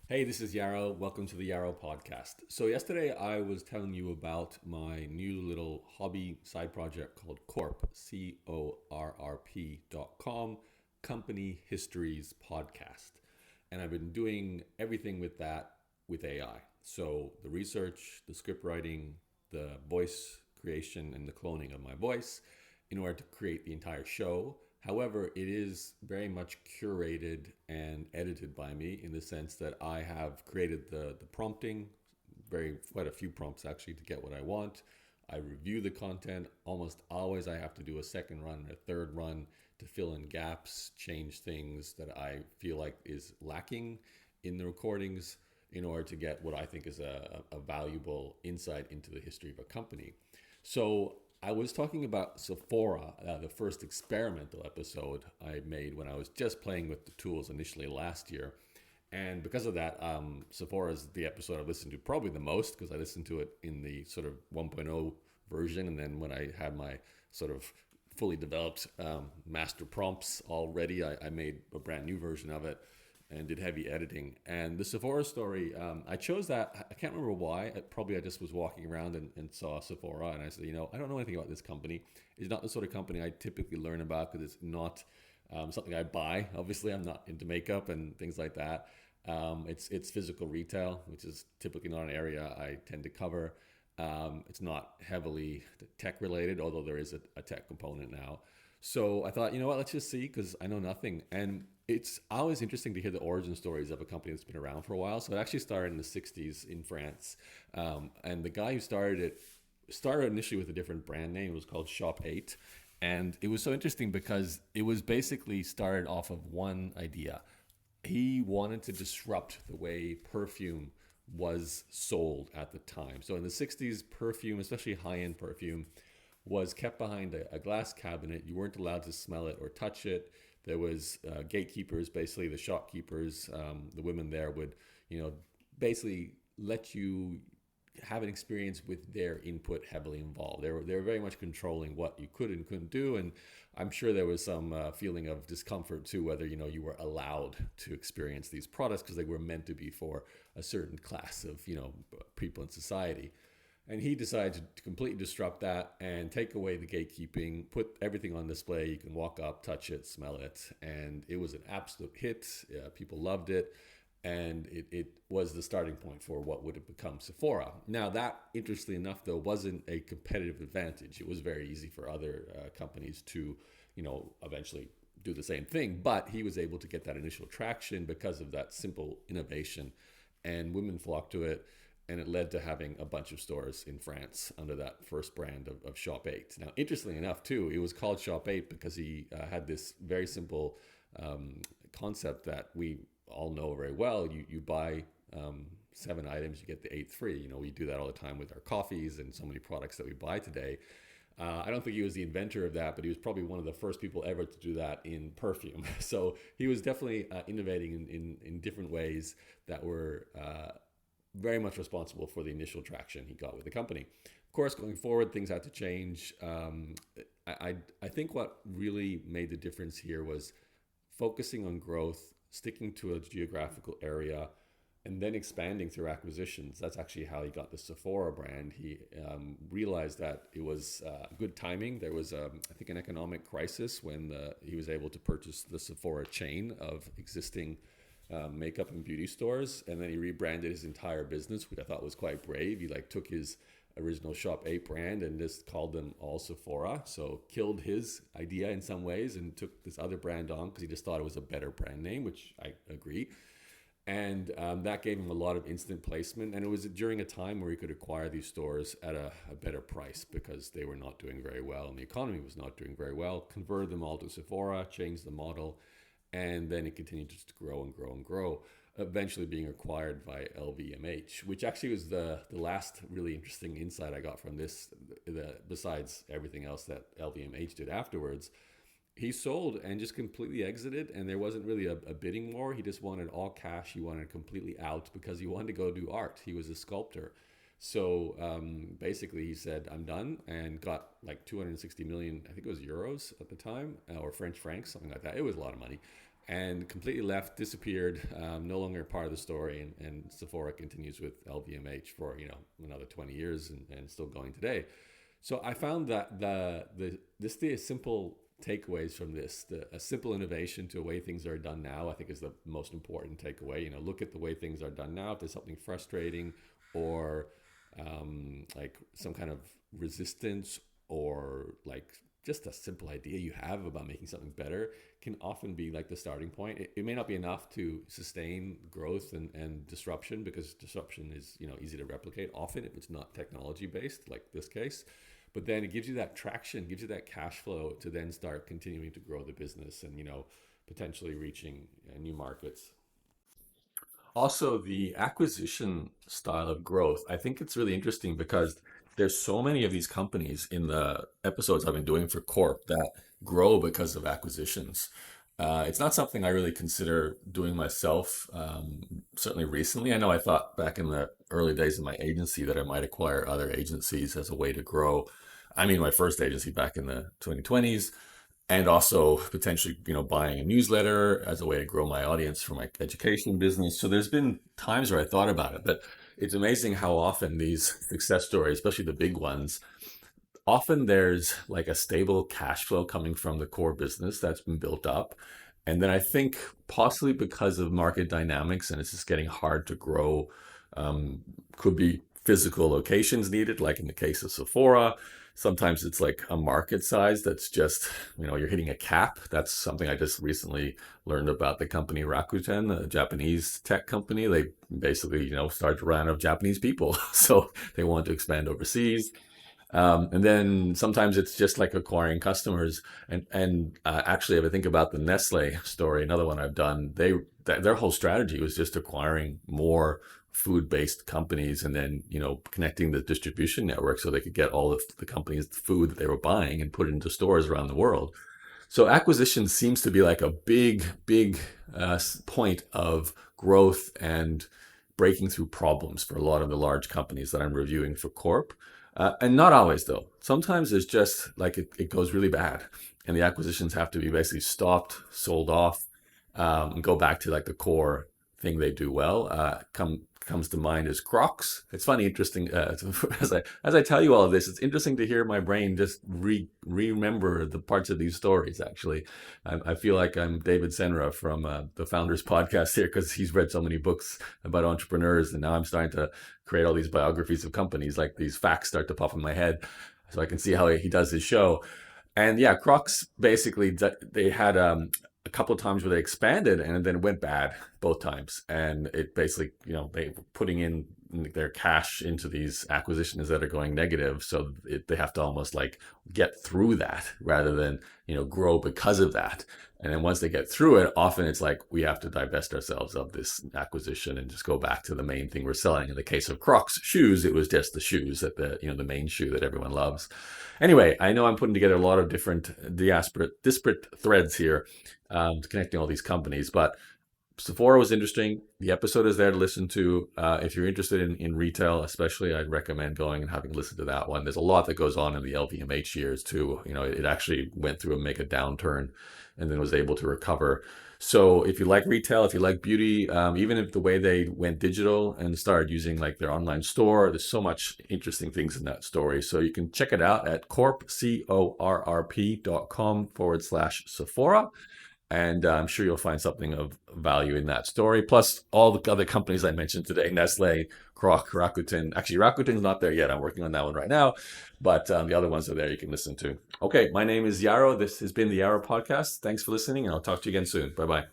Hey, this is Yarrow. Welcome to the Yarrow podcast. So, yesterday I was telling you about my new little hobby side project called Corp, CORRP.com, Company Histories Podcast. And I've been doing everything with that with AI. So, the research, the script writing, the voice creation, and the cloning of my voice in order to create the entire show. However, it is very much curated and edited by me in the sense that I have created the prompting, quite a few prompts actually to get what I want. I review the content. Almost always I have to do a second run or a third run to fill in gaps, change things that I feel like is lacking in the recordings in order to get what I think is a valuable insight into the history of a company. So I was talking about Sephora, the first experimental episode I made when I was just playing with the tools initially last year. And because of that, Sephora is the episode I've listened to probably the most because I listened to it in the sort of 1.0 version. And then when I had my sort of fully developed master prompts already, I made a brand new version of it and did heavy editing. And the Sephora story, I chose that. I can't remember why. I just was walking around and saw Sephora, and I said, I don't know anything about this company. It's not the sort of company I typically learn about because it's not something I buy. Obviously, I'm not into makeup and things like that. It's physical retail, which is typically not an area I tend to cover. It's not heavily tech related, although there is a tech component now. So I thought, let's just see because I know nothing. And it's always interesting to hear the origin stories of a company that's been around for a while. So it actually started in the 60s in France. And the guy who started it started initially with a different brand name. It was called Shop 8. And it was so interesting because it was basically started off of one idea. He wanted to disrupt the way perfume was sold at the time. So in the 60s, perfume, especially high-end perfume, was kept behind a glass cabinet. You weren't allowed to smell it or touch it. There was gatekeepers, basically the shopkeepers. The women there would, basically let you have an experience with their input heavily involved. They were very much controlling what you could and couldn't do, and I'm sure there was some feeling of discomfort too, whether you were allowed to experience these products because they were meant to be for a certain class of people in society. And he decided to completely disrupt that and take away the gatekeeping, put everything on display. You can walk up, touch it, smell it. And it was an absolute hit. People loved it. And it was the starting point for what would have become Sephora. Now, that, interestingly enough, though, wasn't a competitive advantage. It was very easy for other companies to, eventually do the same thing. But he was able to get that initial traction because of that simple innovation. And women flocked to it, and it led to having a bunch of stores in France under that first brand of Shop 8. Now, interestingly enough, too, it was called Shop 8 because he had this very simple concept that we all know very well. You buy 7 items, you get the eighth free. We do that all the time with our coffees and so many products that we buy today. I don't think he was the inventor of that, but he was probably one of the first people ever to do that in perfume. So he was definitely innovating in different ways that were very much responsible for the initial traction he got with the company. Of course, going forward, things had to change. I think what really made the difference here was focusing on growth, sticking to a geographical area, and then expanding through acquisitions. That's actually how he got the Sephora brand. He realized that it was good timing. There was, I think, an economic crisis when he was able to purchase the Sephora chain of existing makeup and beauty stores, and then he rebranded his entire business, which I thought was quite brave. He took his original Shop 8 brand and just called them all Sephora. So killed his idea in some ways and took this other brand on because he just thought it was a better brand name, which I agree. And that gave him a lot of instant placement. And it was during a time where he could acquire these stores at a better price because they were not doing very well and the economy was not doing very well. Converted them all to Sephora, changed the model, and then it continued just to grow and grow and grow, eventually being acquired by LVMH, which actually was the last really interesting insight I got from this, besides everything else that LVMH did afterwards. He sold and just completely exited, and there wasn't really a bidding war. He just wanted all cash. He wanted completely out because he wanted to go do art. He was a sculptor. So basically, he said, I'm done, and got like 260 million, I think it was euros at the time, or French francs, something like that. It was a lot of money. and completely left, disappeared, no longer part of the story. And Sephora continues with LVMH for another 20 years and still going today. So I found that the simple takeaways from this, a simple innovation to the way things are done now, I think is the most important takeaway. Look at the way things are done now. If there's something frustrating or like some kind of resistance or like just a simple idea you have about making something better can often be like the starting point. It may not be enough to sustain growth and disruption, because disruption is easy to replicate often if it's not technology based like this case. But then it gives you that traction, gives you that cash flow to then start continuing to grow the business and potentially reaching new markets. Also, the acquisition style of growth, I think it's really interesting because there's so many of these companies in the episodes I've been doing for Corp that grow because of acquisitions. It's not something I really consider doing myself. Certainly recently, I know I thought back in the early days of my agency that I might acquire other agencies as a way to grow. I mean, my first agency back in the 2020s, and also potentially buying a newsletter as a way to grow my audience for my education business. So there's been times where I thought about it, but it's amazing how often these success stories, especially the big ones, often there's like a stable cash flow coming from the core business that's been built up. And then I think possibly because of market dynamics and it's just getting hard to grow, could be physical locations needed, like in the case of Sephora. Sometimes it's like a market size that's just, you're hitting a cap. That's something I just recently learned about the company Rakuten, a Japanese tech company. They basically, started to run out of Japanese people. So they want to expand overseas. And then sometimes it's just like acquiring customers. And actually, if I think about the Nestle story, another one I've done, their whole strategy was just acquiring more food-based companies and then connecting the distribution network so they could get all of the companies' food that they were buying and put it into stores around the world. So acquisition seems to be like a big point of growth and breaking through problems for a lot of the large companies that I'm reviewing for Corp. And not always, though. Sometimes it's just like it goes really bad, and the acquisitions have to be basically stopped, sold off, and go back to like the core thing they do well. Comes to mind is Crocs. It's funny, interesting. As I tell you all of this, it's interesting to hear my brain just remember the parts of these stories. Actually, I feel like I'm David Senra from the Founders Podcast here because he's read so many books about entrepreneurs, and now I'm starting to create all these biographies of companies. Like these facts start to pop in my head, so I can see how he does his show. And yeah, Crocs basically they had a couple of times where they expanded and then it went bad both times. And it basically, they were putting in their cash into these acquisitions that are going negative. So they have to almost like get through that rather than, grow because of that. And then once they get through it, often it's like we have to divest ourselves of this acquisition and just go back to the main thing we're selling. In the case of Crocs shoes, it was just the shoes that the main shoe that everyone loves. Anyway, I know I'm putting together a lot of different disparate threads here, connecting all these companies, but Sephora was interesting. The episode is there to listen to. If you're interested in retail, especially, I'd recommend going and having listened to that one. There's a lot that goes on in the LVMH years too. It actually went through a mega downturn and then was able to recover. So if you like retail, if you like beauty, even if the way they went digital and started using like their online store, there's so much interesting things in that story. So you can check it out at corp.com/Sephora. And I'm sure you'll find something of value in that story. Plus, all the other companies I mentioned today, Nestle, Croc, Rakuten. Actually, Rakuten's not there yet. I'm working on that one right now. But the other ones are there you can listen to. Okay, my name is Yarrow. This has been the Yarrow Podcast. Thanks for listening, and I'll talk to you again soon. Bye-bye.